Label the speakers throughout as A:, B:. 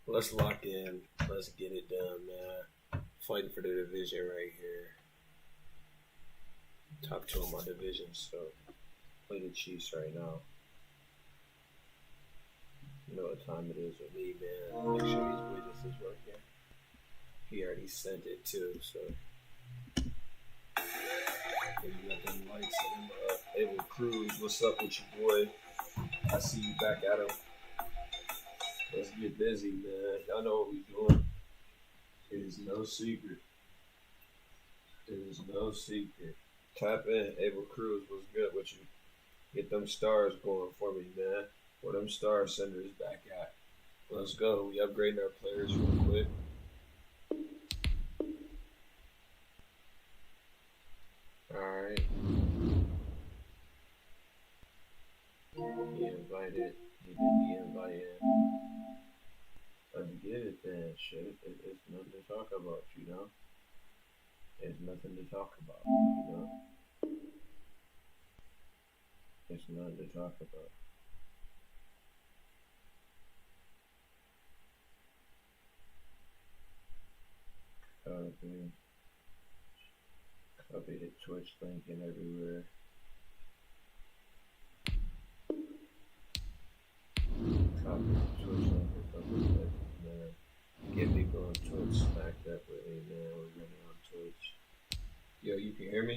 A: Let's lock in. Let's get it done, man. Fighting for the division right here. Top two of my division, so play the Chiefs right now. You know what time it is with me, man. Make sure these widgets is working. He already sent it too, so. And you got them lights and Able Cruz. What's up with you, boy? I see you back at him. Let's get busy, man. Y'all know what we doing. It is no secret. It is no secret. Tap in. Able Cruz, what's good with you? Get them stars going for me, man. Where them star senders back at. Let's go. We upgrading our players real quick. Alright. He invited. He did be invited. Let's get it then. Shit. It's nothing to talk about, you know? There's nothing to talk about, you know? It's nothing to talk about. Copy the Twitch link and everywhere. Copy the Twitch link and everywhere, man. Get people on Twitch smacked up with me, man. We're running on Twitch. Yo, you can hear me?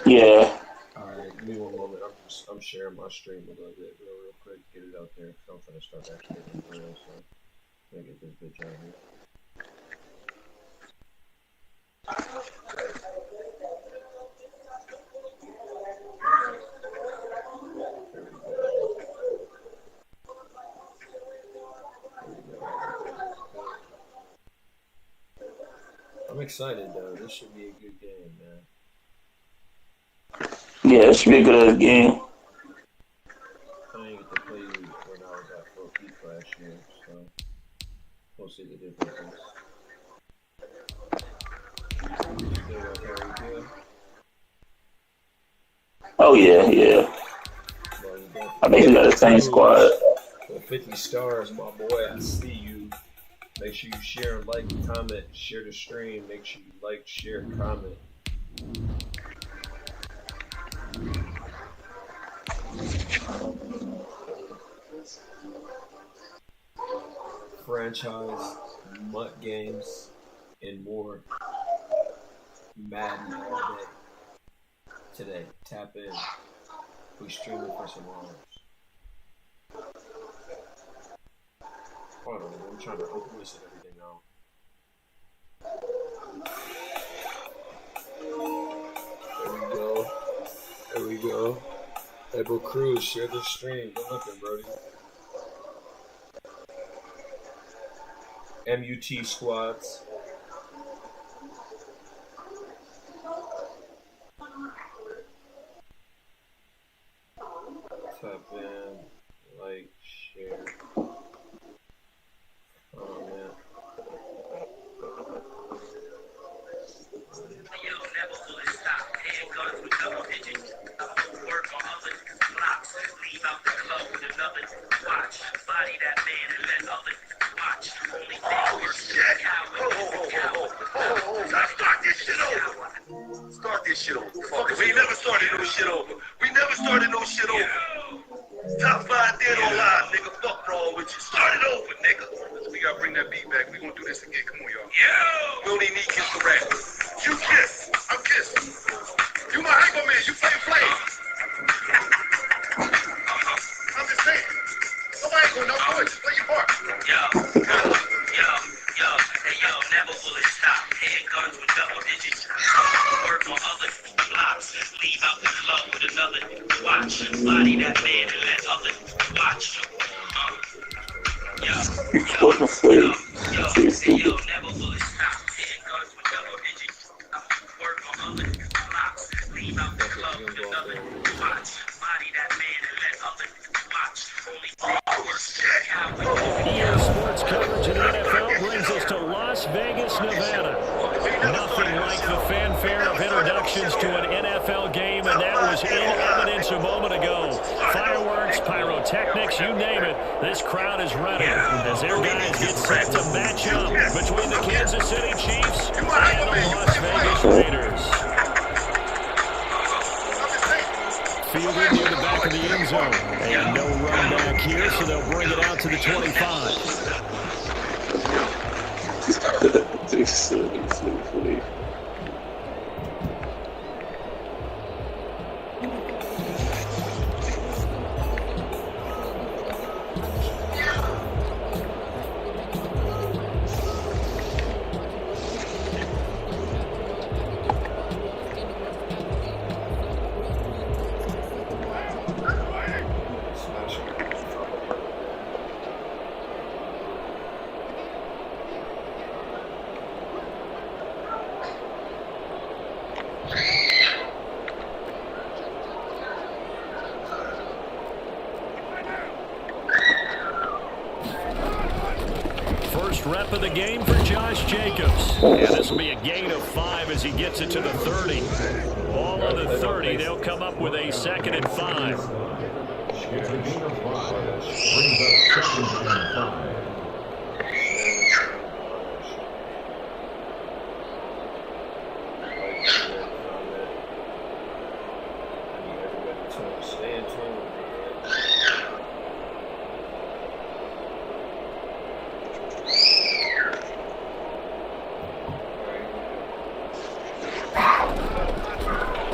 B: Yeah.
A: Alright, give me one moment. I'm sharing my stream a little bit real quick. Get it out there. I'm gonna start actually getting real, so I'm gonna get this bitch out here. I'm excited though. This should be a good game, man.
B: Yeah, it should be a good game.
A: I didn't get to play you when I was at Full Peak last year, so we'll see the differences. Still got Harry good?
B: Oh yeah, yeah.
A: Well,
B: I think we got the same squad.
A: With 50 stars, my boy. I see you. Make sure you share, like, comment, share the stream. Make sure you like, share, comment. Franchise, MUT games, and more. Madden all day. Today, tap in. We streaming for some hours. Hold on, I'm trying to open this and everything out. There we go. There we go. Able Cruz, share the stream. Good looking, Brody. MUT squads. Tap in, like, share. Oh man.
C: Start this shit over. We never started no shit over. We never started no shit over. Top 5 dead or alive, nigga. Fuck wrong with you. Start it over, nigga. We gotta bring that beat back. We gonna do this again. Come on, y'all. Yeah. We don't even need Kiss the rap. You Kiss. I'm Kiss. You my hyper man. You play. I'm just saying. Nobody ain't gonna know. Boy, just play your part. Yo. Hey, yo, never will it stop. Head guns with double digits. Work on other blocks. Leave out the club with another watch. Body that man and let other watch. Yo, never will it stop. Head guns with double digits. Work on other blocks. Leave out the club with another watch. Body that man and let other watch. Only
D: sports coverage of the NFL brings us to Las Vegas, Nevada. Nothing like the fanfare of introductions to an NFL game, and that was in evidence a moment ago. Fireworks, pyrotechnics. pyrotechnics, you name it. This crowd is ready as their guys get set to match up between the Kansas City Chiefs and the Las Vegas Raiders. Fielded near the back of the end zone. And no run back here, so they'll bring it out to the 25. Rep of the game for Josh Jacobs. And this will be a gain of 5 as he gets it to the 30. All on the 30, they'll come up with a 2nd and 5.
E: It's a gain of 5. Brings up 2nd and 5.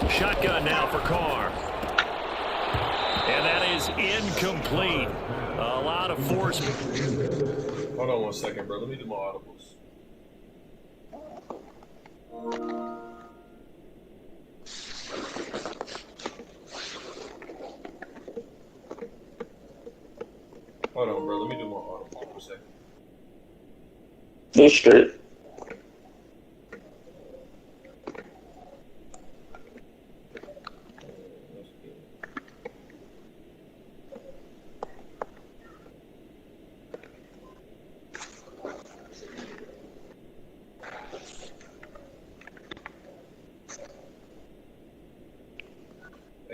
D: Shotgun now for Carr. And that is incomplete. A lot of force.
A: Hold on 1 second, bro. Let me do my audibles. Hold on, bro. Let me do my audibles 1 second.
B: They're straight.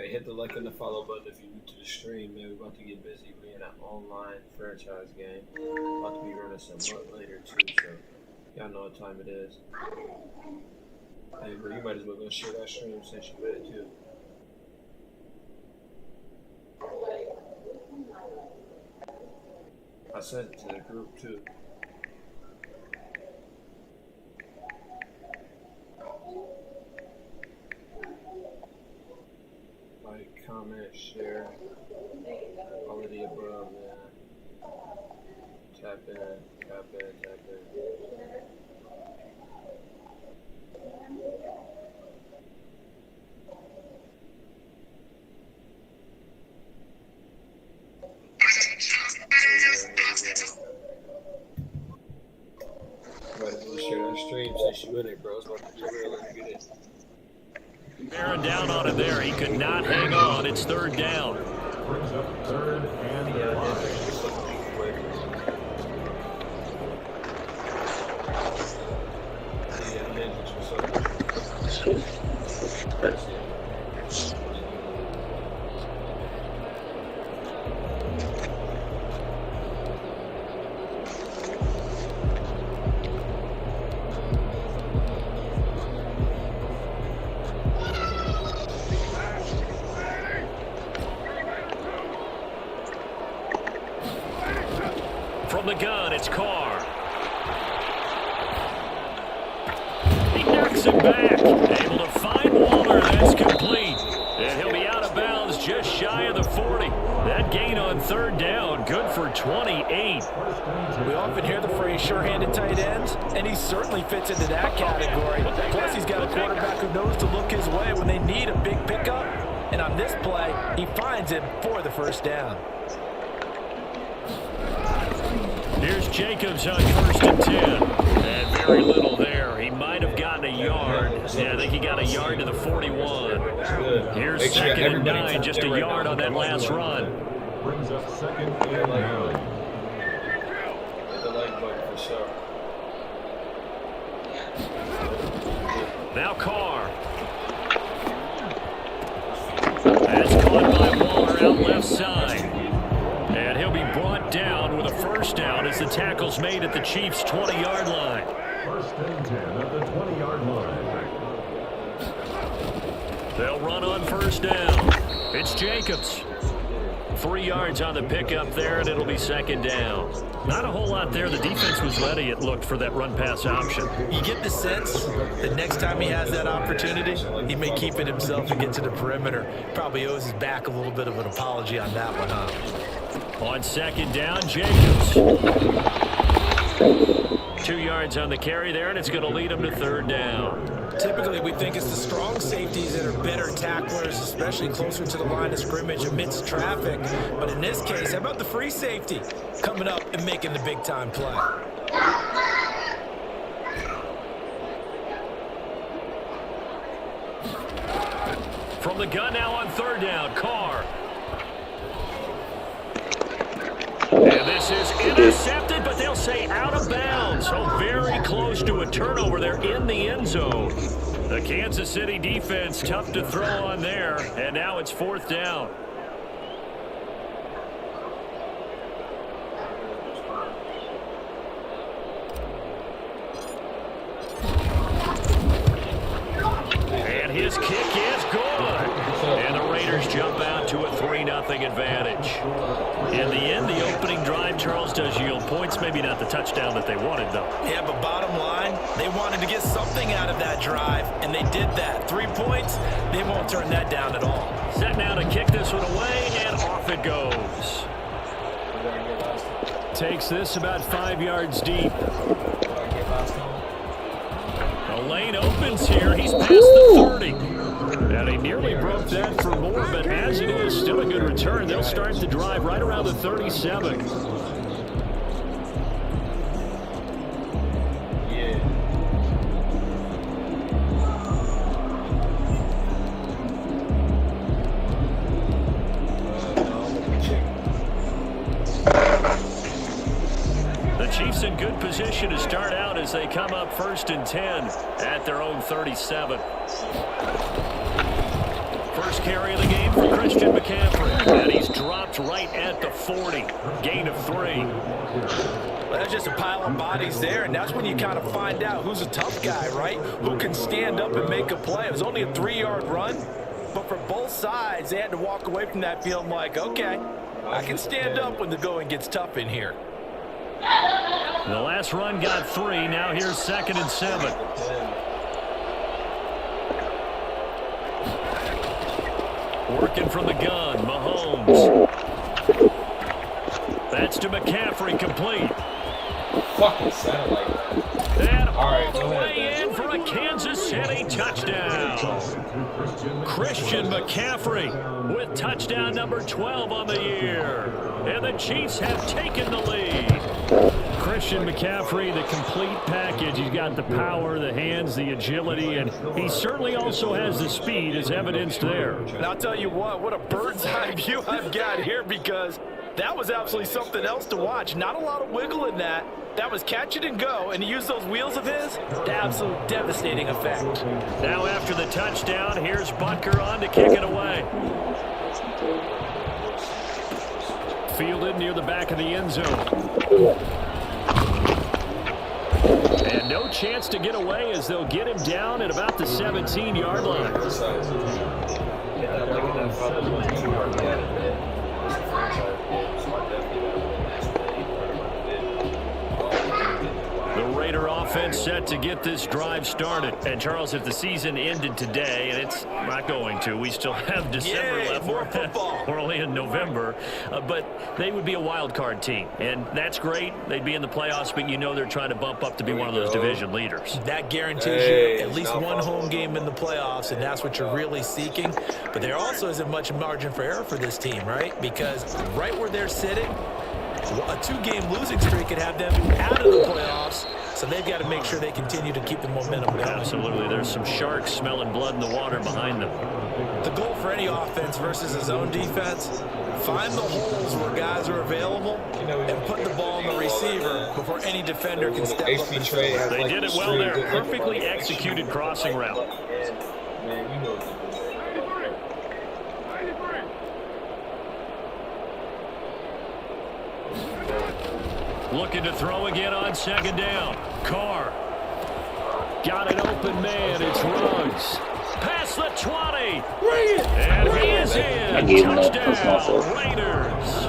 A: Hit the like and the follow button if you're new to the stream, man. We're about to get busy. We're in an online franchise game. About to be running some month later too, so y'all know what time it is. Hey, bro, you might as well go share that stream since you with it too. I sent it to the group too. Like, comment, share, all of the above, man. Tap in, tap in, tap in. Right, we'll share that stream since you in it, bro. It's about to be real. Let's get it.
D: Bearing down on it there. He could not hang on. It's 3rd down.
E: Brings up 3rd and 5.
D: From the gun, it's Carr. He knocks it back. Able to find Waller. That's complete. And he'll be out of bounds just shy of the 40. That gain on 3rd down, good for 28.
F: We often hear the phrase sure-handed tight ends, and he certainly fits into that category. Plus, he's got a quarterback who knows to look his way when they need a big pickup. And on this play, he finds it for the 1st down.
D: Here's Jacobs on 1st and 10. And very little there. He might have gotten a yard. Yeah, I think he got a yard to the 41. Here's 2nd and 9, just a yard on that last run.
E: Brings up 2nd and 9.
A: Hit the like button for sure.
D: Now Carr. That's caught by Waller out left side. first down as the tackle's made at the Chiefs' 20-yard line.
E: 1st and 10 at the 20-yard line.
D: They'll run on 1st down. It's Jacobs. 3 yards on the pickup there, and it'll be 2nd down. Not a whole lot there. The defense was ready, it looked, for that run-pass option.
F: You get the sense that next time he has that opportunity, he may keep it himself and get to the perimeter. Probably owes his back a little bit of an apology on that one, huh?
D: On 2nd down, Jacobs. 2 yards on the carry there, and it's going to lead him to 3rd down.
F: Typically, we think it's the strong safeties that are better tacklers, especially closer to the line of scrimmage amidst traffic. But in this case, how about the free safety coming up and making the big-time play?
D: From the gun now on 3rd down, Carr. And this is intercepted, but they'll say out of bounds. So very close to a turnover there in the end zone. The Kansas City defense tough to throw on there, and now it's 4th down. And his kick is good. And the Raiders jump out to a 3-0 advantage. In the end, the opening drive, Charles, does yield points. Maybe not the touchdown that they wanted, though.
F: Yeah, but bottom line, they wanted to get something out of that drive, and they did that. 3 points, they won't turn that down at all.
D: Set now to kick this one away, and off it goes. Takes this about 5 yards deep. The lane opens here. He's past the 30. And he nearly broke that for more, but as it is, still a good return. They'll start the drive right around the 37. The Chiefs in good position to start out as they come up 1st and 10 at their own 37. First carry of the game for Christian McCaffrey. And he's dropped right at the 40. Gain of 3.
F: Well, that's just a pile of bodies there, and that's when you kind of find out who's a tough guy, right? Who can stand up and make a play. It was only a 3-yard run, but for both sides, they had to walk away from that feeling like, okay, I can stand up when the going gets tough in here.
D: The last run got 3. Now here's 2nd and 7. Working from the gun, Mahomes. That's to McCaffrey, complete.
A: Fucking sound like that.
D: And all the way in for a Kansas City touchdown. Christian McCaffrey with touchdown number 12 on the year. And the Chiefs have taken the lead. Christian McCaffrey, the complete package. He's got the power, the hands, the agility, and he certainly also has the speed as evidenced there.
F: And I'll tell you what a bird's eye view I've got here, because that was absolutely something else to watch. Not a lot of wiggle in that. That was catch it and go, and he used those wheels of his to absolute devastating effect.
D: Now after the touchdown, here's Butker on to kick it away. Fielded near the back of the end zone. And no chance to get away as they'll get him down at about the 17-yard line. The Raider offense set to get this drive started. And Charles, if the season ended today, and it's not going to, we still have December left.
F: More football.
D: We're only in November, but they would be a wild card team, and that's great. They'd be in the playoffs, but you know they're trying to bump up to be one of those division leaders.
F: That guarantees you at least one home game in the playoffs, and that's what you're really seeking. But there also isn't much margin for error for this team, right? Because right where they're sitting, a 2-game losing streak could have them out of the playoffs, so they've got to make sure they continue to keep the momentum going.
D: Absolutely. There's some sharks smelling blood in the water behind them.
F: The goal for any offense versus his own defense, find the holes where guys are available and put the ball in the receiver before any defender can step up and fill it.
D: They did it well there. Perfectly executed crossing route. Looking to throw again on second down. Carr. Got an open man. It's Ruggs. Past the 20. And he is in. Touchdown, Raiders.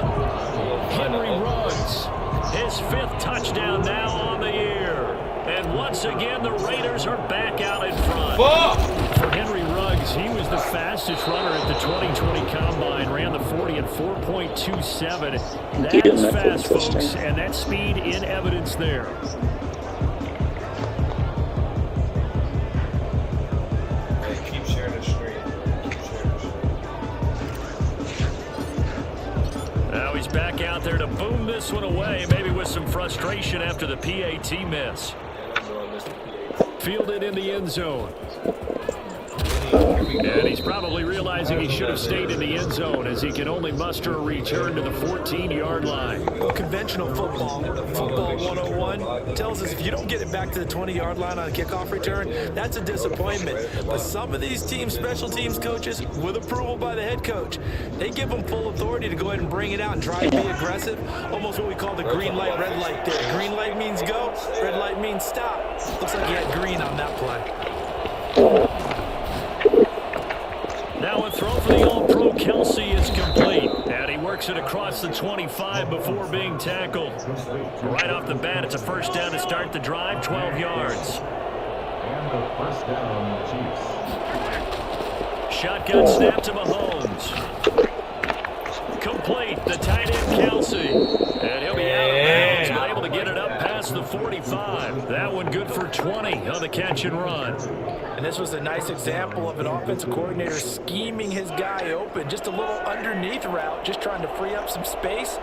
D: Henry Ruggs. His 5th touchdown now on the year. And once again, the Raiders are back out in front. For Henry Ruggs, he was the fastest runner at the 2020 Combine. Ran the 40 at 4.27. That is fast, folks, and that speed in evidence there.
A: Keep sharing the screen.
D: Now he's back out there to boom this one away, maybe with some frustration after the PAT miss. Fielded in the end zone. And he's probably realizing he should have stayed in the end zone as he can only muster a return to the 14-yard line.
F: Well, conventional football 101, tells us if you don't get it back to the 20-yard line on a kickoff return, that's a disappointment. But some of these teams, special teams coaches, with approval by the head coach, they give them full authority to go ahead and bring it out and try and be aggressive. Almost what we call the green light, red light there. Green light means go, red light means stop. Looks like he had green on that play.
D: Now a throw for the All-Pro Kelsey is complete. And he works it across the 25 before being tackled. Right off the bat, it's a first down to start the drive, 12 yards.
E: And the first down, Chiefs.
D: Shotgun snap to Mahomes. Complete, the tight end Kelsey. And he'll be out of bounds, but able to get it up past the 45. That one good for 20 on the catch and run.
F: And this was a nice example of an offensive coordinator scheming his guy open. Just a little underneath route, just trying to free up some space.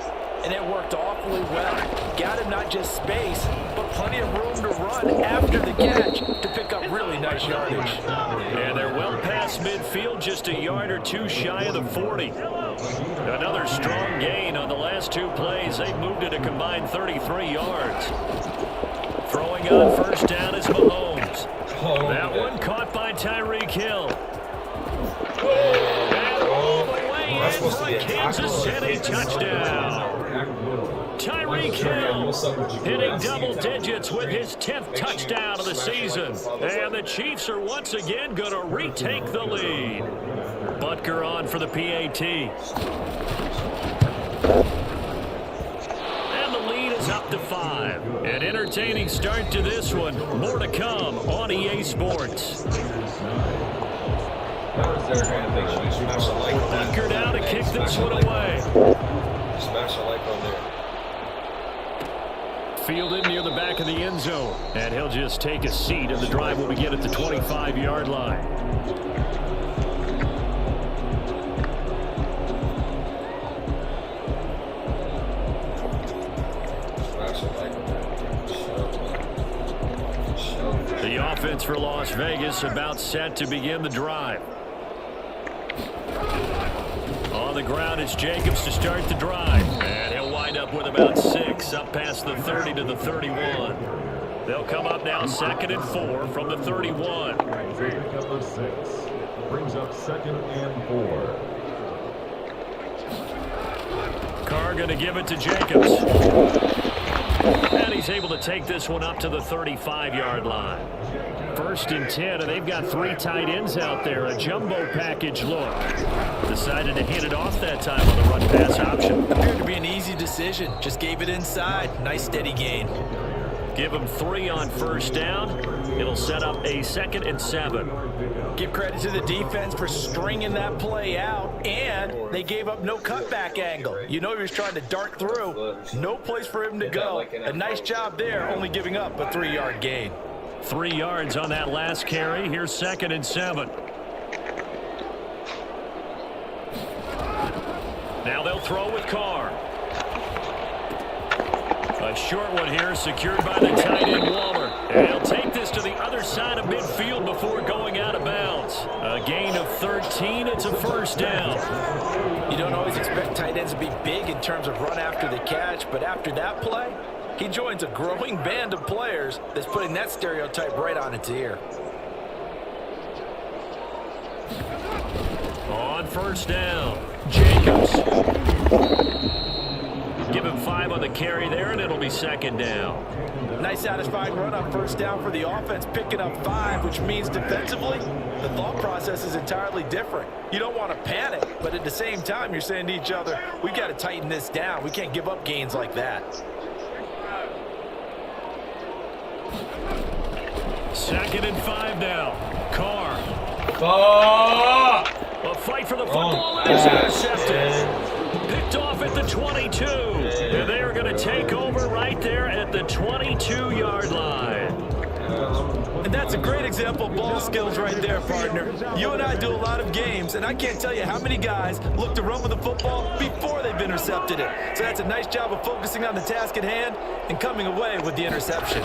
F: And it worked awfully well. Got him not just space, but plenty of room to run after the catch to pick up really nice yardage.
D: And they're well past midfield, just a yard or two shy of the 40. Another strong gain on the last 2 plays. They've moved it a combined 33 yards. Throwing on first down is Mahomes. That one caught by Tyreek Hill. And all the way in for a Kansas City touchdown. Tyreek Hill hitting double digits with his 10th touchdown of the season. And the Chiefs are once again going to retake the lead. Butker on for the PAT. And the lead is up to 5. An entertaining start to this one. More to come on EA Sports. Butker down to kick this one away.
A: Smash a like on there.
D: Fielded near the back of the end zone. And he'll just take a seat, and the drive will begin at the 25-yard line. The offense for Las Vegas about set to begin the drive. On the ground, it's Jacobs to start the drive. And he'll wind up with about 6, up past the 30 to the 31. They'll come up now 2nd and 4 from the 31.
E: Number 6 brings up 2nd and 4.
D: Carr going to give it to Jacobs. And he's able to take this one up to the 35-yard line. 1st and 10, and they've got 3 tight ends out there. A jumbo package look. Decided to hand it off that time on the run-pass option.
F: Appeared to be an easy decision. Just gave it inside. Nice steady gain.
D: Give him 3 on first down. It'll set up a 2nd and 7.
F: Give credit to the defense for stringing that play out, and they gave up no cutback angle. You know he was trying to dart through. No place for him to go. A nice job there, only giving up a 3-yard gain.
D: 3 yards on that last carry. Here's 2nd and 7. Now they'll throw with Carr. A short one here, secured by the tight end Waller. And he'll take this to the other side of midfield before going out of bounds. A gain of 13. It's a first down.
F: You don't always expect tight ends to be big in terms of run after the catch, but after that play, he joins a growing band of players that's putting that stereotype right on its ear.
D: On first down, Jacobs. Give him 5 on the carry there, and it'll be second down.
F: Nice satisfying run on first down for the offense, picking up 5, which means defensively, the thought process is entirely different. You don't want to panic, but at the same time, you're saying to each other, we've got to tighten this down. We can't give up gains like that.
D: Second and 5 now. Carr. A fight for the football, and it's intercepted. Picked off at the 22. And they are going to take over right there at the 22-yard line.
F: And that's a great example of ball skills right there, partner. You and I do a lot of games, and I can't tell you how many guys look to run with the football before they've intercepted it. So that's a nice job of focusing on the task at hand and coming away with the interception.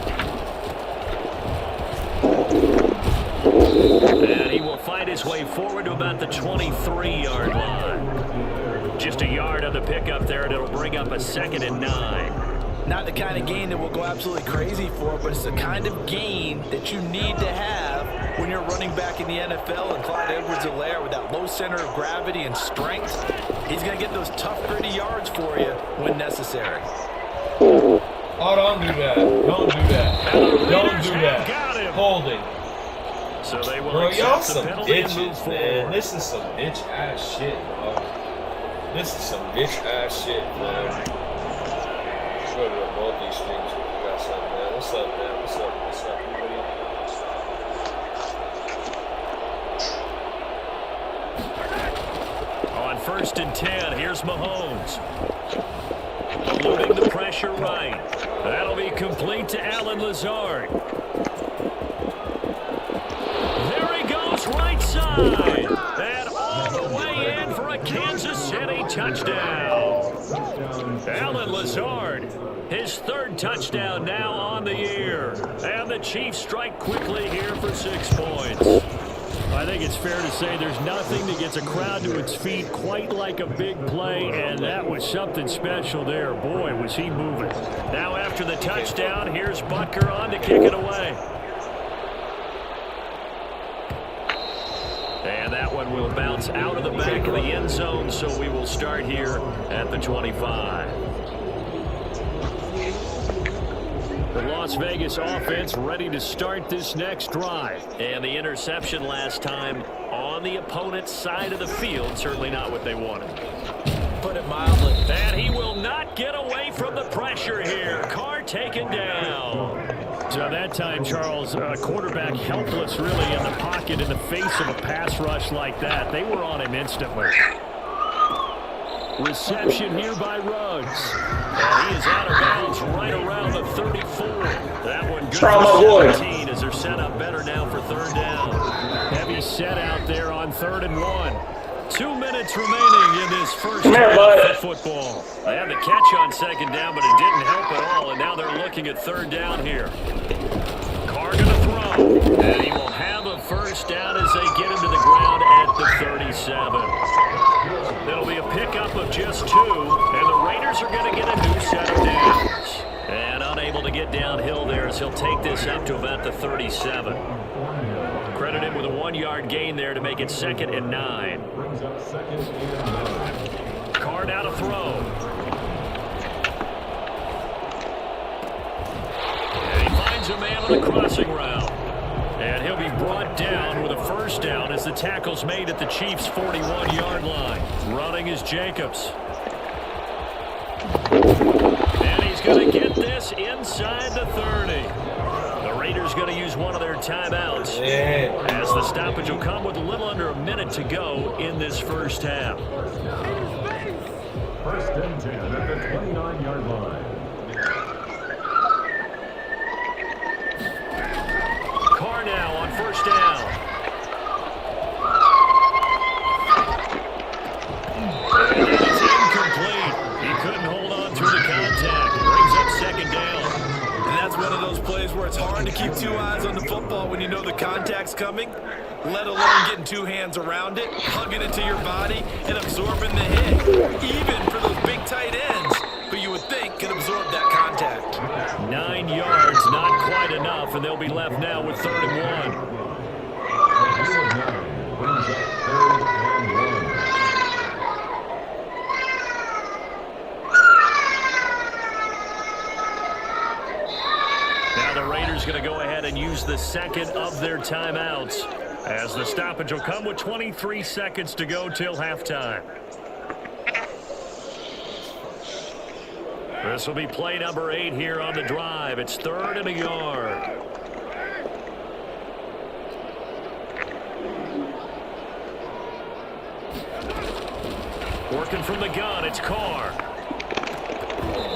D: And he will find his way forward to about the 23-yard line. Just a yard on the pickup there, and it'll bring up a second and 9.
F: Not the kind of gain that we'll go absolutely crazy for, but it's the kind of gain that you need to have when you're running back in the NFL. And Clyde Edwards-Helaire, with that low center of gravity and strength, he's going to get those tough, gritty yards for you when necessary.
A: Oh, don't do that. Don't do that. Don't do that. Holding.
D: So they will
A: bro, y'all
D: accept the
A: some
D: penalty and move
A: bitches,
D: forward.
A: man. This is some bitch-ass shit, bro. This is some bitch-ass shit, man. Let's go to the multi-streams if you got something, man. What's up, man? What's up? What's up, everybody?
D: On first and 10, here's Mahomes. Eluding the pressure right. That'll be complete to Allen Lazard. There he goes, right side. And all the way in for a Kansas City touchdown. Allen Lazard, his 3rd touchdown now on the year. And the Chiefs strike quickly here for 6 points. I think it's fair to say there's nothing that gets a crowd to its feet quite like a big play, and that was something special there. Boy, was he moving. Now after the touchdown, here's Butker on to kick it away. And that one will bounce out of the back of the end zone, so we will start here at the 25. The Las Vegas offense ready to start this next drive. And the interception last time on the opponent's side of the field, certainly not what they wanted.
F: Put it mildly.
D: And he will not get away from the pressure here. Carr taken down. So that time, Charles, quarterback helpless really in the pocket in the face of a pass rush like that. They were on him instantly. Reception here by Ruggs. And he is out of bounds right around the 34. That one good for 17 as they're set up better now for 3rd down. Heavy set out there on 3rd and 1. 2 minutes remaining in this first half of football. They had the catch on 2nd down, but it didn't help at all, and now they're looking at 3rd down here. Carr going to throw, and he will have a 1st down as they get him to the ground at the 37. It'll be a pickup of just 2, and the Raiders are going to get a new set of downs. And unable to get downhill there as he'll take this up to about the 37. Credit him with a 1-yard gain there to make it 2nd and 9. Carr now to throw. And he finds a man on a crossing route. And he'll be brought down with a 1st down as the tackle's made at the Chiefs' 41-yard line. Running is Jacobs. And he's going to get this inside the 30. The Raiders going to use one of their timeouts as the stoppage will come with a little under a minute to go in this first half.
E: 1st and 10 at the 29-yard line.
D: Carr now on 1st down. And it is incomplete. He couldn't hold on through the contact. Brings up 2nd down.
F: And that's one of those plays where it's hard to keep 2 eyes on the football when you know the contact's coming, let alone getting 2 hands around it, hugging it to your body, and absorbing the hit. Even for those big tight ends, who you would think could absorb that contact.
D: 9 yards, not quite enough, and they'll be left now with 3rd and 1.
E: Brings up 3rd and 1.
D: going to go ahead and use the second of their timeouts, as the stoppage will come with 23 seconds to go till halftime. This will be play number 8 here on the drive. It's 3rd and a yard. Working from the gun, it's Carr.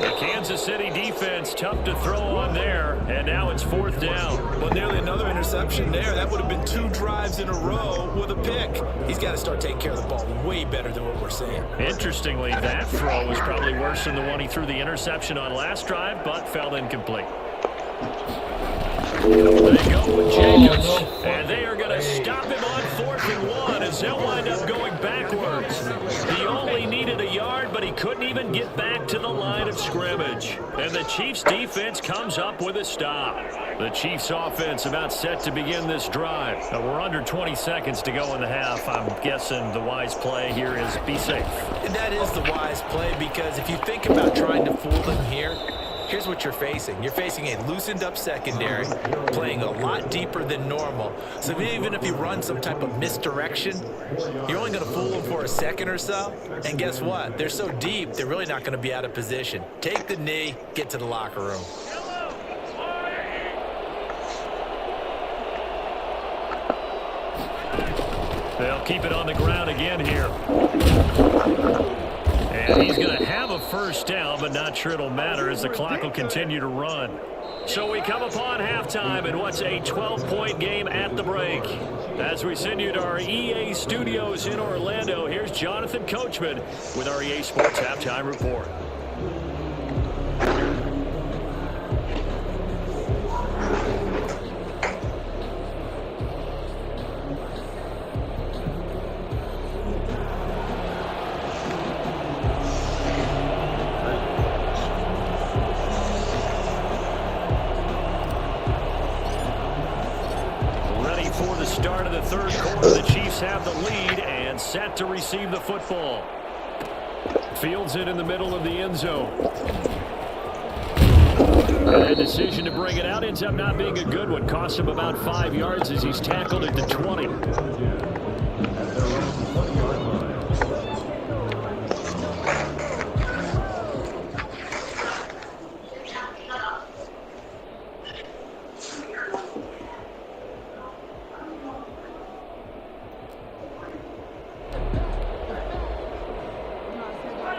D: The Kansas City defense, tough to throw on there, and now it's 4th down.
F: Well, nearly another interception there. That would have been 2 drives in a row with a pick. He's got to start taking care of the ball way better than what we're seeing.
D: Interestingly, that throw was probably worse than the one he threw the interception on last drive, but fell incomplete. They go with Jacobs, and they are going to stop him on 4th and 1 as they'll wind up going backwards. He only needed a yard, but he couldn't even get back to the line of scrimmage. And the Chiefs defense comes up with a stop. The Chiefs offense about set to begin this drive. We're under 20 seconds to go in the half. I'm guessing the wise play here is be safe.
F: And that is the wise play, because if you think about trying to fool them here, here's what you're facing. You're facing a loosened up secondary, playing a lot deeper than normal. So even if you run some type of misdirection, you're only going to fool them for a second or so. And guess what? They're so deep, they're really not going to be out of position. Take the knee, get to the locker room.
D: They'll keep it on the ground again here. And he's going to have a first down, but not sure it'll matter as the clock will continue to run. So we come upon halftime in what's a 12-point game at the break. As we send you to our EA studios in Orlando, here's Jonathan Coachman with our EA Sports Halftime Report. Start of the 3rd quarter, the Chiefs have the lead and set to receive the football. Fields it in the middle of the end zone. And a decision to bring it out ends up not being a good one. Costs him about 5 yards as he's tackled at the 20.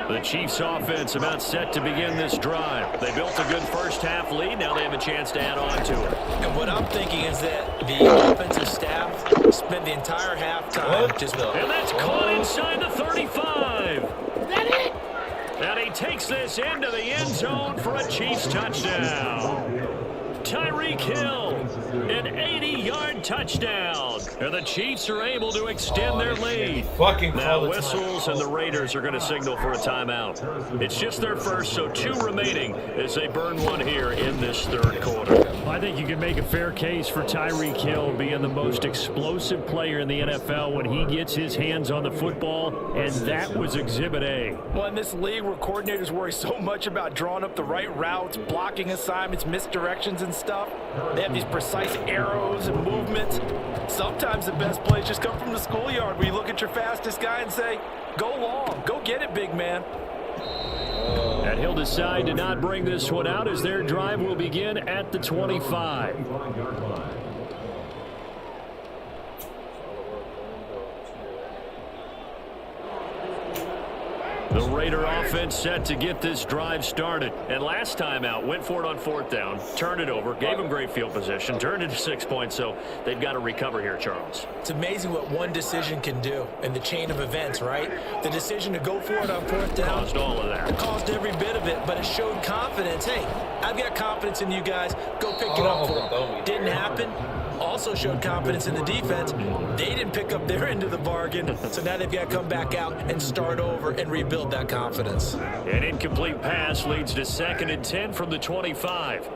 D: The Chiefs offense about set to begin this drive. They built a good first half lead. Now they have a chance to add on to it.
F: And what I'm thinking is that the offensive staff spent the entire halftime just...
D: And that's caught inside the 35. Is that it? And he takes this into the end zone for a Chiefs touchdown. Tyreek Hill, an 80-yard touchdown. And the Chiefs are able to extend their lead. Now whistles and the Raiders are going to signal for a timeout. It's just their first, so 2 remaining as they burn one here in this 3rd quarter. I think you can make a fair case for Tyreek Hill being the most explosive player in the NFL when he gets his hands on the football, and that was Exhibit A.
F: Well, in this league where coordinators worry so much about drawing up the right routes, blocking assignments, misdirections, and stuff, they have these precise arrows and movements. Sometimes the best plays just come from the schoolyard where you look at your fastest guy and say, go long, go get it, big man.
D: And he'll decide to not bring this one out as their drive will begin at the 25. The Raider offense set to get this drive started. And last time out, went for it on 4th down, turned it over, gave them great field position, turned it to 6 points, so they've got to recover here, Charles.
F: It's amazing what one decision can do in the chain of events, right? The decision to go for it on 4th down
D: caused all of that.
F: Caused every bit of it, but it showed confidence. Hey, I've got confidence in you guys. Go pick it up for them. Didn't happen. Also showed confidence in the defense. They didn't pick up their end of the bargain, so now they've got to come back out and start over and rebuild that confidence.
D: An incomplete pass leads to 2nd and 10 from the 25.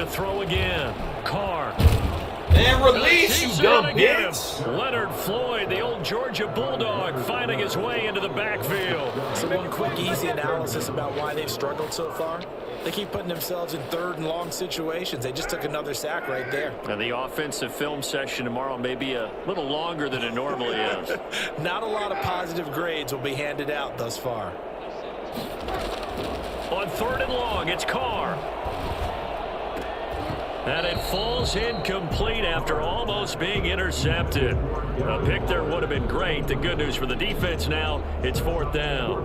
D: to throw again. Carr.
A: And release, you dumb bitch.
D: Leonard Floyd, the old Georgia Bulldog, finding his way into the backfield.
F: So one quick, easy analysis about why they've struggled so far. They keep putting themselves in third and long situations. They just took another sack right there.
D: And the offensive film session tomorrow may be a little longer than it normally is.
F: Not a lot of positive grades will be handed out thus far.
D: On 3rd and long, it's Carr. And it falls incomplete after almost being intercepted. A pick there would have been great. The good news for the defense now, it's 4th down.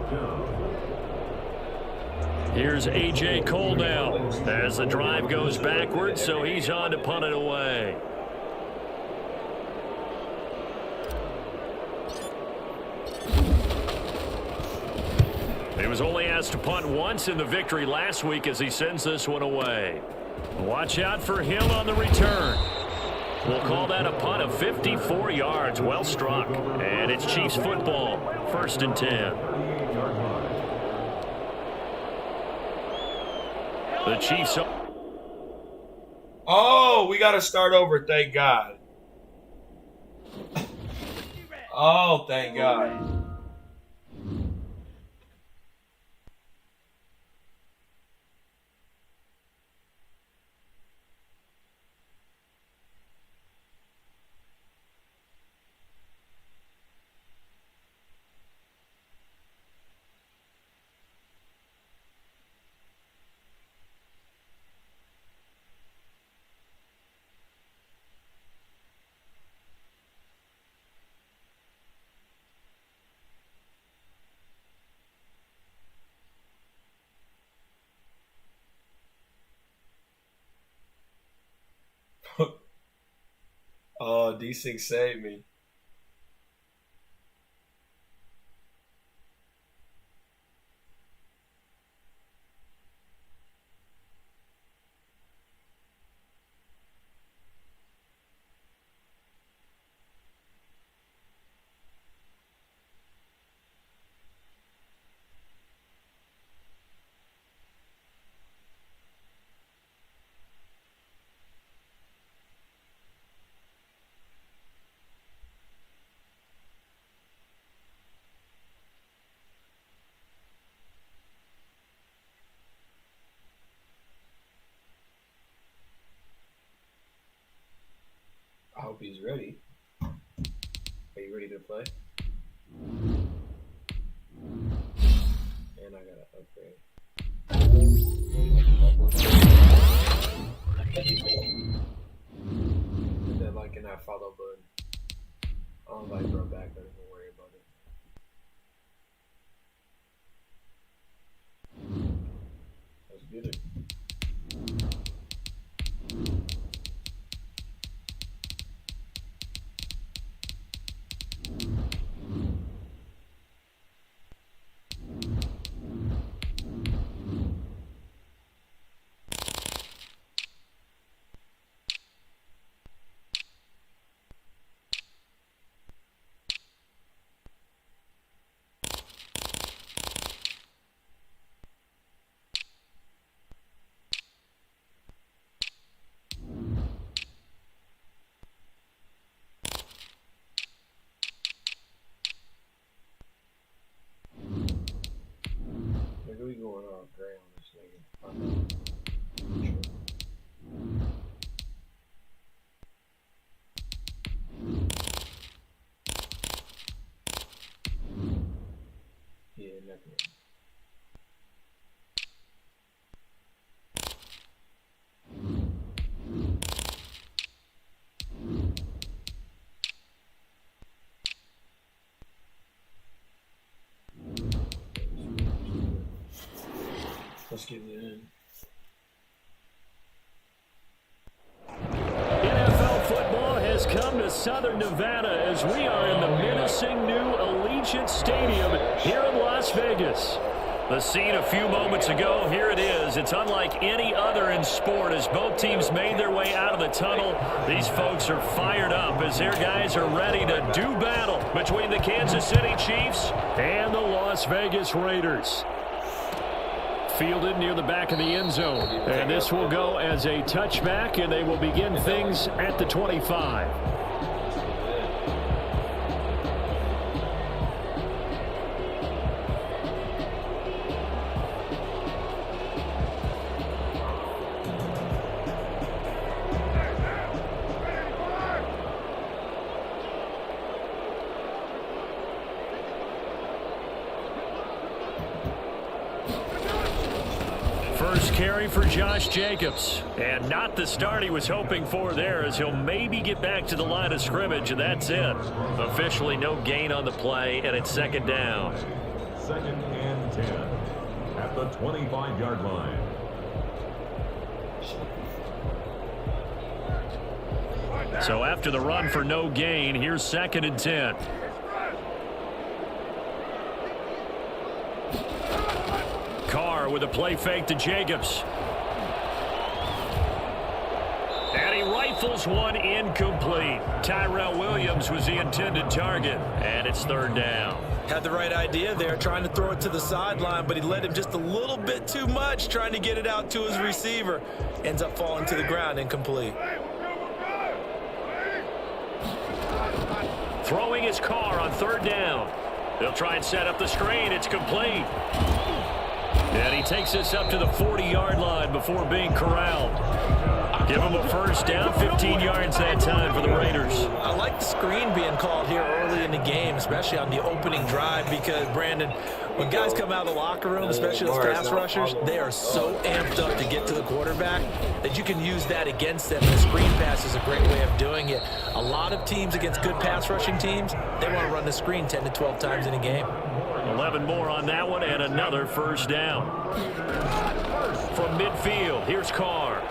D: Here's A.J. Cole now as the drive goes backwards, so he's on to punt it away. He was only asked to punt once in the victory last week as he sends this one away. Watch out for Hill on the return. We'll call that a punt of 54 yards. Well struck. And it's Chiefs football. 1st and 10. The Chiefs.
A: Oh, we got to start over. Thank God. Oh, thank God. Oh, D6 saved me. I hope he's ready. Are you ready to play? And I gotta upgrade. Hit that like and that follow button. I don't like bro back, but don't worry about it. Let's get it. We going off gray on this nigga. Yeah, nothing. Let's get it in.
D: NFL football has come to Southern Nevada as we are in the menacing new Allegiant Stadium here in Las Vegas. The scene a few moments ago, here it is. It's unlike any other in sport as both teams made their way out of the tunnel. These folks are fired up as their guys are ready to do battle between the Kansas City Chiefs and the Las Vegas Raiders. fielded near the back of the end zone. And this will go as a touchback, and they will begin things at the 25. First carry for Josh Jacobs. And not the start he was hoping for there, as he'll maybe get back to the line of scrimmage, and that's it. Officially no gain on the play, and it's second down.
E: 2nd and 10 at the 25-yard line.
D: So after the run for no gain, here's 2nd and 10. Carr with a play fake to Jacobs. And he rifles one incomplete. Tyrell Williams was the intended target, and it's 3rd down.
F: Had the right idea there, trying to throw it to the sideline, but he led him just a little bit too much, trying to get it out to his receiver. Ends up falling to the ground, incomplete.
D: Throwing his Carr on 3rd down. They'll try and set up the screen. It's complete. And he takes this up to the 40-yard line before being corralled. Give him a first down, 15 yards that time for the Raiders.
F: I like the screen being called here early in the game, especially on the opening drive, because, Brandon, when guys come out of the locker room, especially those pass rushers, they are so amped up to get to the quarterback that you can use that against them. The screen pass is a great way of doing it. A lot of teams against good pass rushing teams, they want to run the screen 10 to 12 times in a game.
D: 11 more on that one, and another first down. From midfield, here's Carr.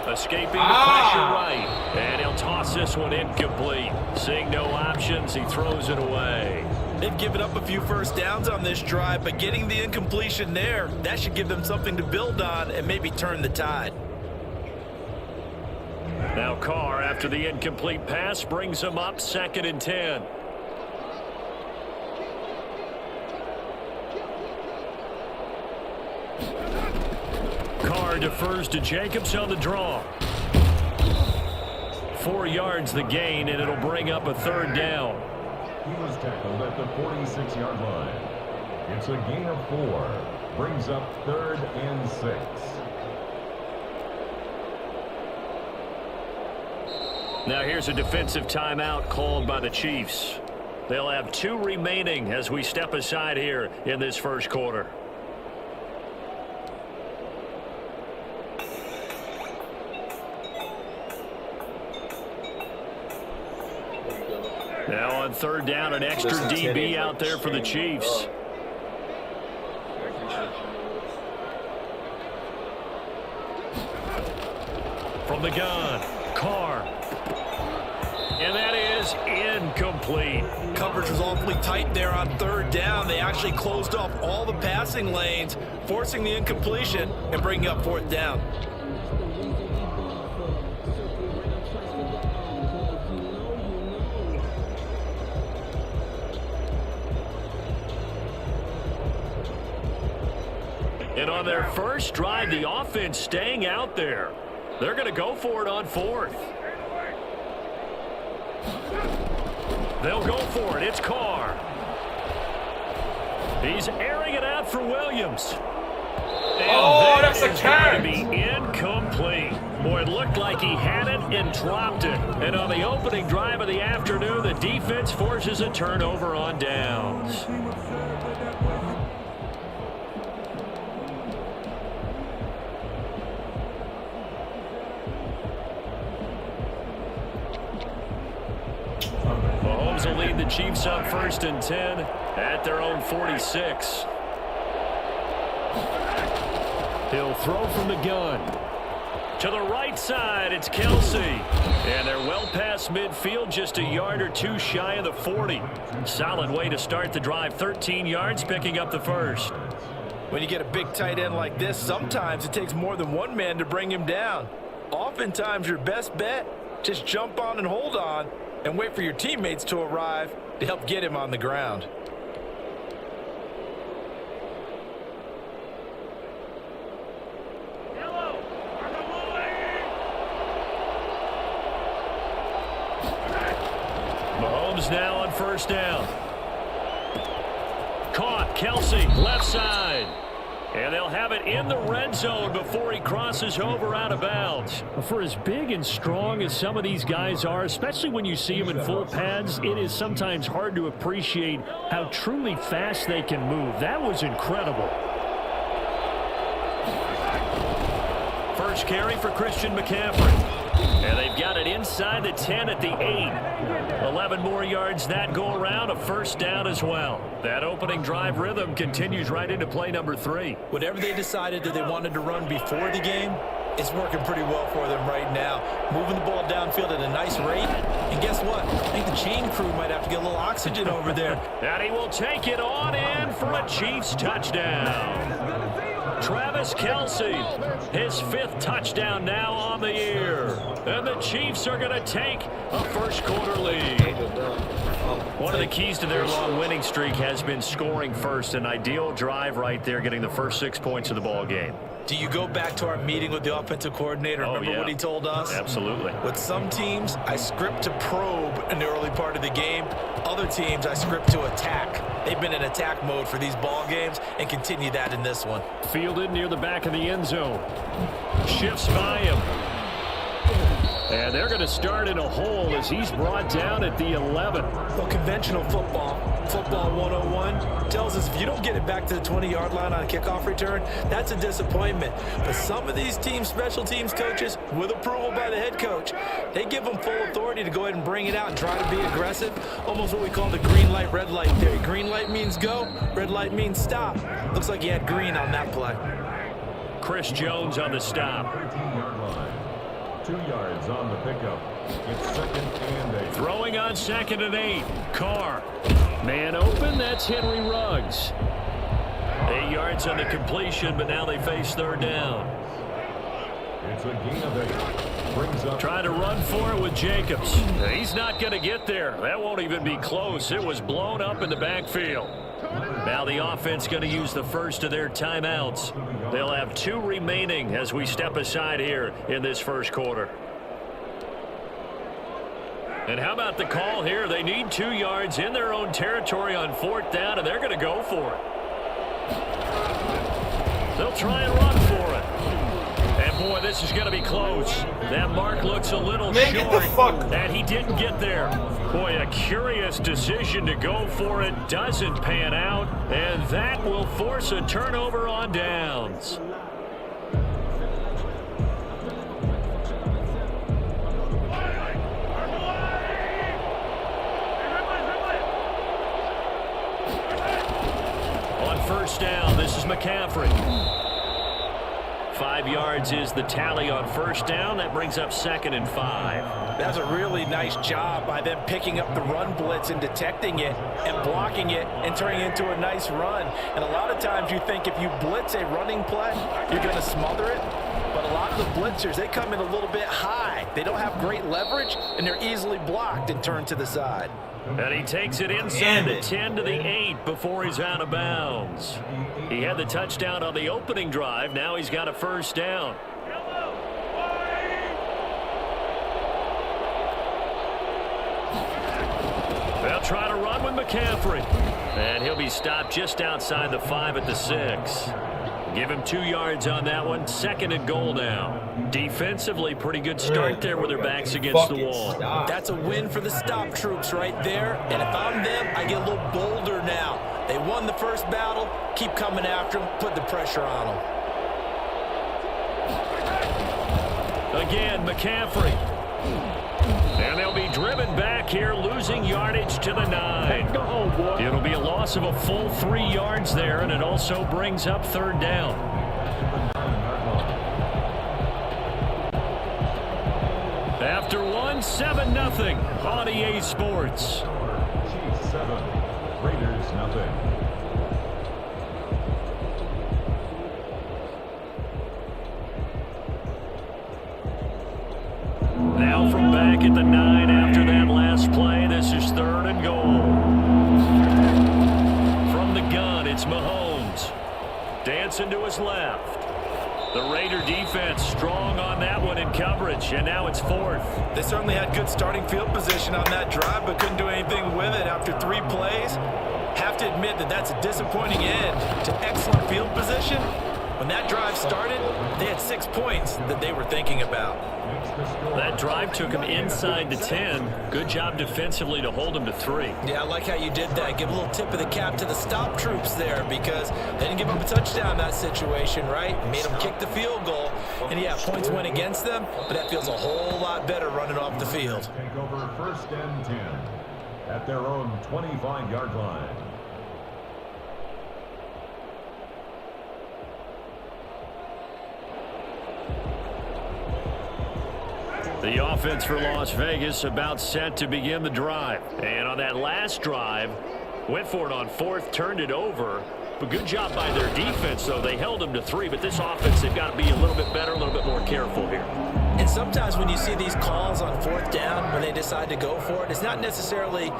D: Escaping the pressure right, and he'll toss this one incomplete. Seeing no options, he throws it away.
F: They've given up a few first downs on this drive, but getting the incompletion there, that should give them something to build on and maybe turn the tide.
D: Now Carr, after the incomplete pass, brings him up 2nd and 10. Carr defers to Jacobs on the draw. 4 yards the gain, and it'll bring up a 3rd down.
E: He was tackled at the 46-yard line. It's a gain of 4. Brings up 3rd and 6.
D: Now here's a defensive timeout called by the Chiefs. They'll have 2 remaining as we step aside here in this first quarter. Now on 3rd down, an extra DB out there for the Chiefs. From the gun, Carr. And that is incomplete.
F: Coverage was awfully tight there on 3rd down. They actually closed off all the passing lanes, forcing the incompletion and bringing up 4th down.
D: And on their first drive, the offense staying out there. They're going to go for it on 4th. They'll go for it. It's Carr. He's airing it out for Williams. And
A: that's a catch.
D: Going to be incomplete. Boy, it looked like he had it and dropped it. And on the opening drive of the afternoon, the defense forces a turnover on downs. Mahomes will lead the Chiefs up 1st and 10 at their own 46. He'll throw from the gun. To the right side, it's Kelsey. And they're well past midfield, just a yard or 2 shy of the 40. Solid way to start the drive, 13 yards, picking up the first.
F: When you get a big tight end like this, sometimes it takes more than one man to bring him down. Oftentimes, your best bet, just jump on and hold on and wait for your teammates to arrive to help get him on the ground.
D: comes now on first down. Caught, Kelsey, left side. And they'll have it in the red zone before he crosses over out of bounds. For as big and strong as some of these guys are, especially when you see them in full pads, it is sometimes hard to appreciate how truly fast they can move. That was incredible. First carry for Christian McCaffrey. And they've got it inside the 10 at the 8. 11 more yards that go around, a first down as well. That opening drive rhythm continues right into play number 3.
F: Whatever they decided that they wanted to run before the game, it's working pretty well for them right now. Moving the ball downfield at a nice rate. And guess what? I think the chain crew might have to get a little oxygen over there.
D: And he will take it on in for a Chiefs touchdown. Travis Kelsey, his 5th touchdown now on the year. And the Chiefs are going to take a first quarter lead. One of the keys to their long winning streak has been scoring first. An ideal drive right there, getting the first 6 points of the ball game.
F: Do you go back to our meeting with the offensive coordinator? Remember what he told us?
D: Absolutely.
F: With some teams, I script to probe in the early part of the game. Other teams, I script to attack. They've been in attack mode for these ball games and continue that in this one.
D: Fielded near the back of the end zone. Shifts by him. And they're going to start in a hole as he's brought down at the 11.
F: Well, conventional football 101, tells us if you don't get it back to the 20-yard line on a kickoff return, that's a disappointment. But some of these team special teams coaches, with approval by the head coach, they give them full authority to go ahead and bring it out and try to be aggressive. Almost what we call the green light, red light theory. Green light means go, red light means stop. Looks like he had green on that play.
D: Chris Jones on the stop.
E: 13-yard line. 2 yards on the pickup. It's 2nd and 8.
D: Throwing on 2nd and 8. Carr. Man open, that's Henry Ruggs. 8 yards on the completion, but now they face 3rd down.
E: It's a gain of 8. Brings up.
D: Trying to run for it with Jacobs. He's not going to get there. That won't even be close. It was blown up in the backfield. Now the offense going to use the first of their timeouts. They'll have 2 remaining as we step aside here in this first quarter. And how about the call here? They need 2 yards in their own territory on 4th down, and they're going to go for it. They'll try and run for it. And boy, this is going to be close. That mark looks a little short, and he didn't get there. Boy, a curious decision to go for it doesn't pan out, and that will force a turnover on downs. On first down, this is McCaffrey. 5 yards is the tally on first down. That brings up 2nd and 5.
F: That's a really nice job by them picking up the run blitz and detecting it and blocking it and turning it into a nice run. And a lot of times you think if you blitz a running play, you're going to smother it. But a lot of the blitzers, they come in a little bit high. They don't have great leverage, and they're easily blocked and turned to the side.
D: And he takes it inside the 10 to the 8 before he's out of bounds. He had the touchdown on the opening drive. Now he's got a first down. They'll try to run with McCaffrey. And he'll be stopped just outside the 5 at the 6. Give him 2 yards on that one. 2nd and goal now. Defensively, pretty good start there with their backs against the wall.
F: That's a win for the stop troops right there. And if I'm them, I get a little bolder now. They won the first battle. Keep coming after them. Put the pressure on them.
D: Again, McCaffrey. And they'll be driven back here, losing yardage to the 9. It'll be a loss of a full 3 yards there, and it also brings up 3rd down. After one, 7-0 on EA Sports.
E: Chiefs 7, Raiders nothing.
D: Now from back at the 9 after that last play, this is 3rd and goal. From the gun, it's Mahomes. Dancing to his left. The Raider defense strong on that one in coverage, and now it's 4th.
F: They certainly had good starting field position on that drive, but couldn't do anything with it after 3 plays. Have to admit that that's a disappointing end to excellent field position. When that drive started, they had 6 points that they were thinking about.
D: That drive took them inside the 10. Good job defensively to hold them to 3.
F: Yeah, I like how you did that. Give a little tip of the cap to the stop troops there because they didn't give up a touchdown in that situation, right? Made them kick the field goal. And yeah, points went against them, but that feels a whole lot better running off the field.
E: Take over 1st and 10 at their own 25-yard line.
D: The offense for Las Vegas about set to begin the drive. And on that last drive, went for it on 4th, turned it over. But good job by their defense, though. They held them to 3, but this offense, they've got to be a little bit better, a little bit more careful here.
F: And sometimes when you see these calls on 4th down, when they decide to go for it, it's not necessarily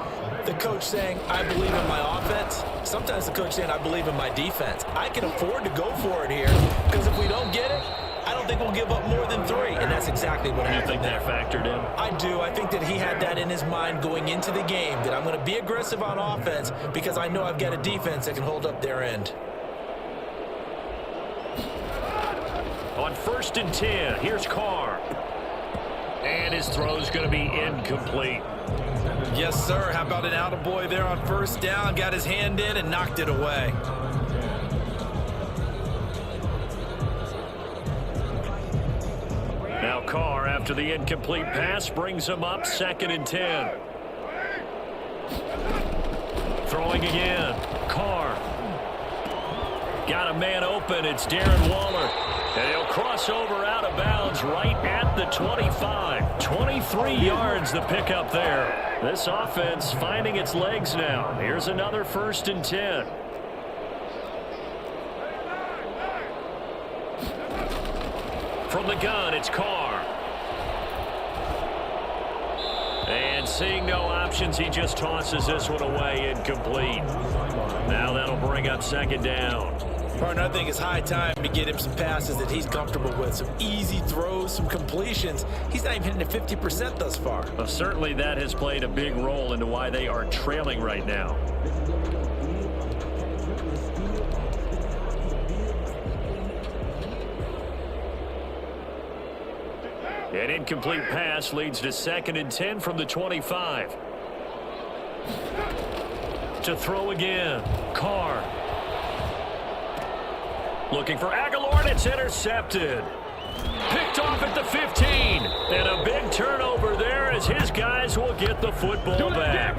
F: the coach saying, I believe in my offense. Sometimes the coach saying, I believe in my defense. I can afford to go for it here because if we don't get it, I don't think we'll give up more than 3, and that's exactly what happened.
D: You think that factored in?
F: I do. I think that he had that in his mind going into the game, that I'm going to be aggressive on offense because I know I've got a defense that can hold up their end.
D: On 1st and 10, here's Carr. And his throw's going to be incomplete.
F: Yes, sir. How about an attaboy there on 1st down? Got his hand in and knocked it away.
D: Now Carr, after the incomplete pass, brings him up 2nd and 10. Throwing again. Carr. Got a man open. It's Darren Waller. And he'll cross over out of bounds right at the 25. 23 yards the pickup there. This offense finding its legs now. Here's another 1st and 10. From the gun, it's Carr. And seeing no options, he just tosses this one away incomplete. Now that'll bring up 2nd down.
F: Partner, I think it's high time to get him some passes that he's comfortable with. Some easy throws, some completions. He's not even hitting at 50% thus far.
D: Well, certainly that has played a big role into why they are trailing right now. An incomplete pass leads to 2nd and 10 from the 25. To throw again. Carr. Looking for Aguilar, and it's intercepted. Picked off at the 15. And a big turnover there as his guys will get the football back.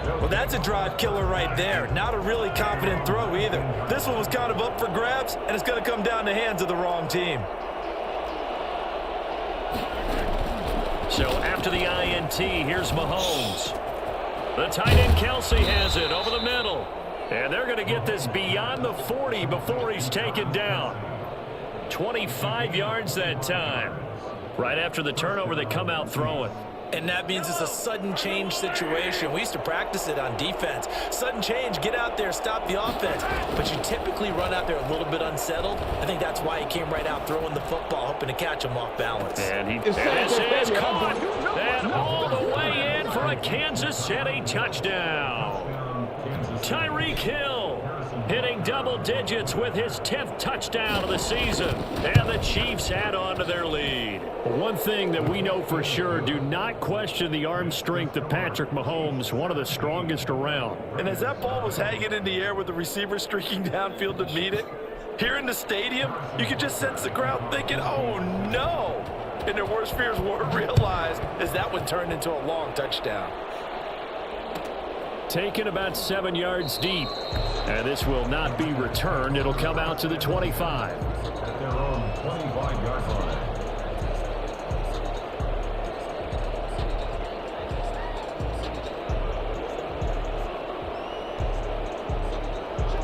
F: Well, that's a drive killer right there. Not a really confident throw either. This one was kind of up for grabs, and it's going to come down the hands of the wrong team.
D: So after the INT, here's Mahomes. The tight end Kelsey has it over the middle. And they're going to get this beyond the 40 before he's taken down. 25 yards that time. Right after the turnover, they come out throwing.
F: And that means it's a sudden change situation. We used to practice it on defense. Sudden change, get out there, stop the offense. But you typically run out there a little bit unsettled. I think that's why he came right out throwing the football, hoping to catch him off balance.
D: And this is caught. And all the way in for a Kansas City touchdown. Tyreek Hill hitting double digits with his 10th touchdown of the season. And the Chiefs add on to their lead. One thing that we know for sure, do not question the arm strength of Patrick Mahomes, one of the strongest around.
F: And as that ball was hanging in the air with the receiver streaking downfield to meet it, here in the stadium, you could just sense the crowd thinking, oh no! And their worst fears weren't realized as that one turned into a long touchdown.
D: Taken about 7 yards deep. And this will not be returned. It'll come out to the 25.
E: At their own 25-yard line.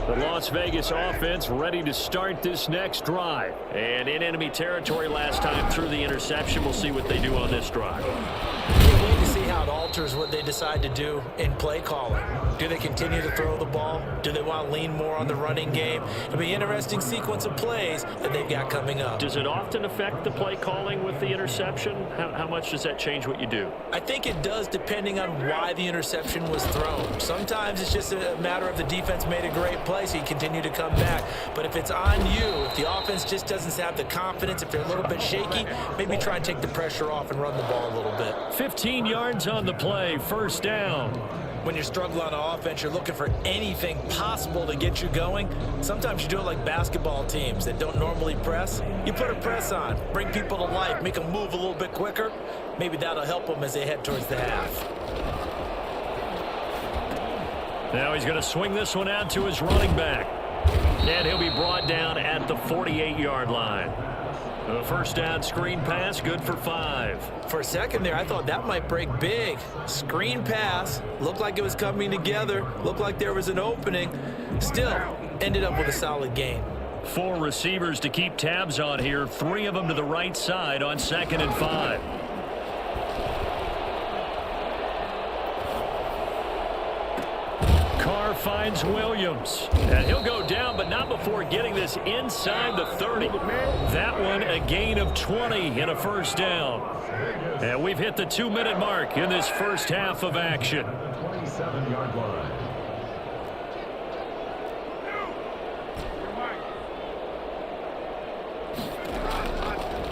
D: The Las Vegas offense ready to start this next drive. And in enemy territory last time through the interception. We'll see what they do on this drive.
F: Can't wait to see how it all alters what they decide to do in play calling. Do they continue to throw the ball? Do they want to lean more on the running game? It'll be an interesting sequence of plays that they've got coming up.
D: Does it often affect the play calling with the interception? How much does that change what you do?
F: I think it does, depending on why the interception was thrown. Sometimes it's just a matter of the defense made a great play, so you continue to come back. But if it's on you, if the offense just doesn't have the confidence, if they're a little bit shaky, maybe try and take the pressure off and run the ball a little bit.
D: 15 yards on the play, first down.
F: When you're struggling on offense, you're looking for anything possible to get you going. Sometimes you do it like basketball teams that don't normally press. You put a press on, bring people to life, make them move a little bit quicker. Maybe that'll help them as they head towards the half.
D: Now he's going to swing this one out to his running back. And he'll be brought down at the 48-yard line. The first down screen pass, good for 5.
F: For a second there, I thought that might break big. Screen pass, looked like it was coming together, looked like there was an opening. Still, ended up with a solid gain.
D: 4 receivers to keep tabs on here, 3 of them to the right side on 2nd and 5. Carr finds Williams, and he'll go down, but not before getting this inside the 30. That one a gain of 20 and a first down. And we've hit the 2-minute mark in this first half of action.
E: 27-yard line.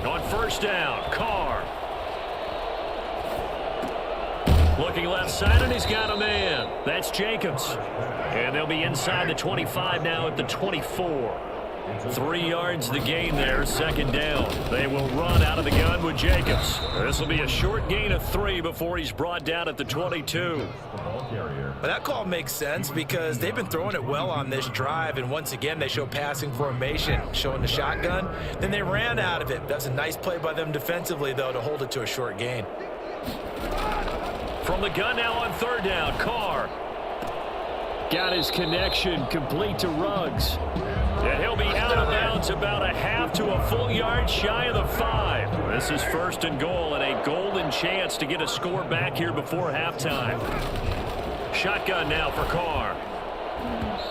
D: On first down, Carr. Looking left side, and he's got a man. That's Jacobs. And they'll be inside the 25 now at the 24. 3 yards the gain there, second down. They will run out of the gun with Jacobs. This will be a short gain of 3 before he's brought down at the 22.
F: But that call makes sense because they've been throwing it well on this drive, and once again they show passing formation, showing the shotgun. Then they ran out of it. That's a nice play by them defensively, though, to hold it to a short gain.
D: From the gun now on third down, Carr. Got his connection complete to Ruggs. And he'll be out of bounds about a half to a full yard shy of the 5. This is first and goal and a golden chance to get a score back here before halftime. Shotgun now for Carr.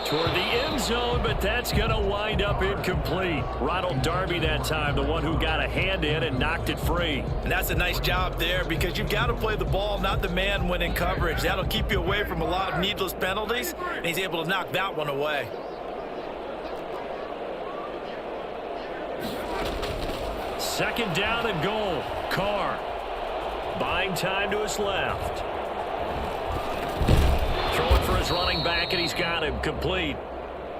D: Toward the end zone, but that's going to wind up incomplete. Ronald Darby that time, the one who got a hand in and knocked it free.
F: And that's a nice job there because you've got to play the ball, not the man when in coverage. That'll keep you away from a lot of needless penalties, and he's able to knock that one away.
D: Second down and goal. Carr buying time to his left. Throwing for his running back, and he's got him complete.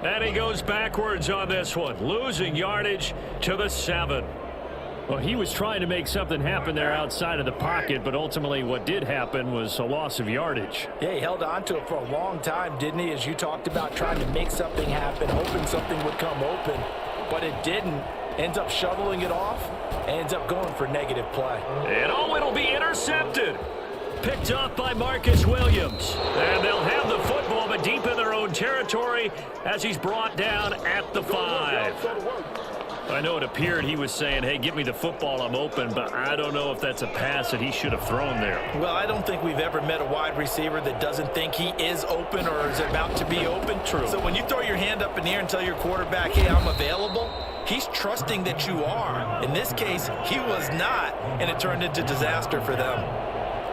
D: And he goes backwards on this one, losing yardage to the 7. Well, he was trying to make something happen there outside of the pocket, but ultimately what did happen was a loss of yardage.
F: Yeah, he held on to it for a long time, didn't he? As you talked about trying to make something happen, hoping something would come open, but it didn't. Ends up shoveling it off, ends up going for negative play.
D: And it'll be intercepted. Picked off by Marcus Williams. And they'll have the football, but deep in their own territory as he's brought down at the 5. I know it appeared he was saying, hey, give me the football, I'm open, but I don't know if that's a pass that he should have thrown there.
F: Well, I don't think we've ever met a wide receiver that doesn't think he is open or is about to be open.
D: True.
F: So when you throw your hand up in the air and tell your quarterback, hey, I'm available, he's trusting that you are. In this case, he was not, and it turned into disaster for them.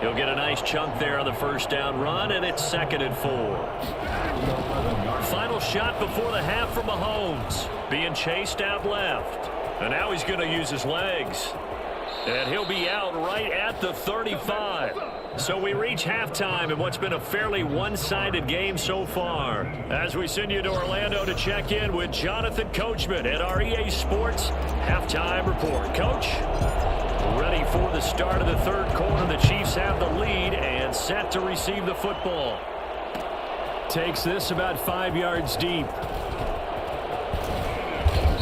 D: He'll get a nice chunk there on the first down run, and it's 2nd and 4. Final shot before the half from Mahomes. Being chased out left. And now he's going to use his legs. And he'll be out right at the 35. So we reach halftime in what's been a fairly one-sided game so far. As we send you to Orlando to check in with Jonathan Coachman at our EA Sports Halftime Report. Coach? Ready for the start of the third quarter. The Chiefs have the lead and set to receive the football. Takes this about 5 yards deep.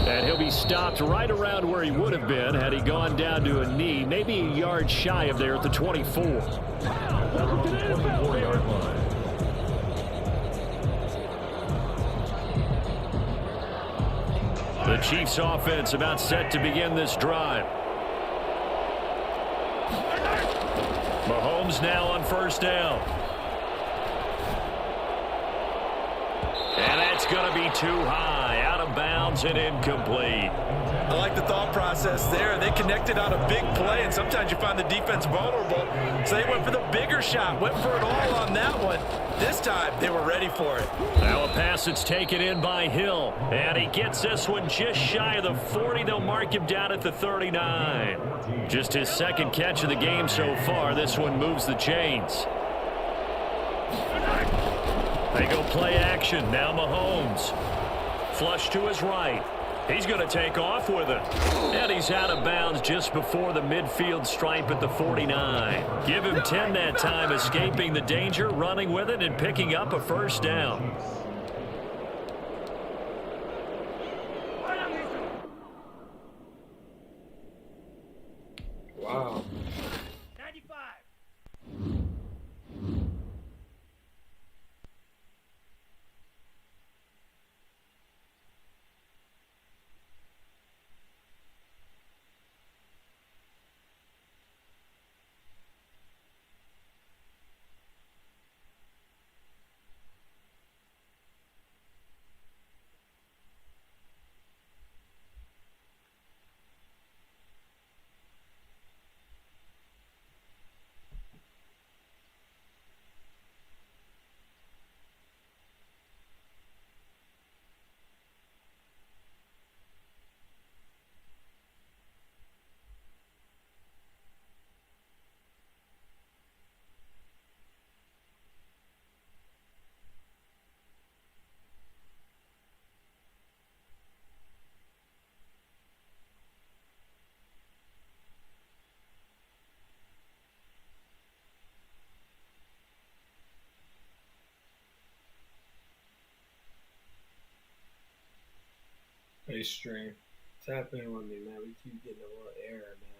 D: And he'll be stopped right around where he would have been had he gone down to a knee, maybe a yard shy of there at the 24.
E: 24-yard line.
D: The Chiefs offense about set to begin this drive. Mahomes Mahomes now on first down. And that's going to be too high, out of bounds and incomplete.
F: I like the thought process there. They connected on a big play, and sometimes you find the defense vulnerable. So they went for the bigger shot, went for it all on that one. This time, they were ready for it.
D: Now a pass that's taken in by Hill. And he gets this one just shy of the 40. They'll mark him down at the 39. Just his second catch of the game so far. This one moves the chains. They go play action. Now Mahomes. Flush to his right. He's going to take off with it. And he's out of bounds just before the midfield stripe at the 49. Give him 10 that time, escaping the danger, running with it, and picking up a first down.
A: Wow.
C: 95.
A: Hey, stream. Tap in with me, man. We keep getting a little error, man.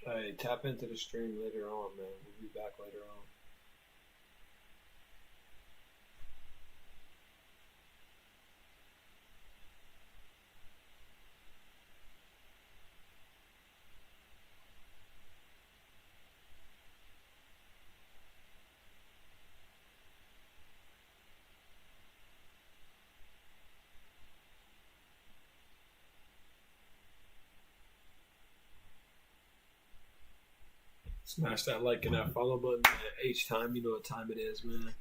A: Hey, tap into the stream later on, man. We'll be back later on. Smash that like and that follow button at H time. You know what time it is, man.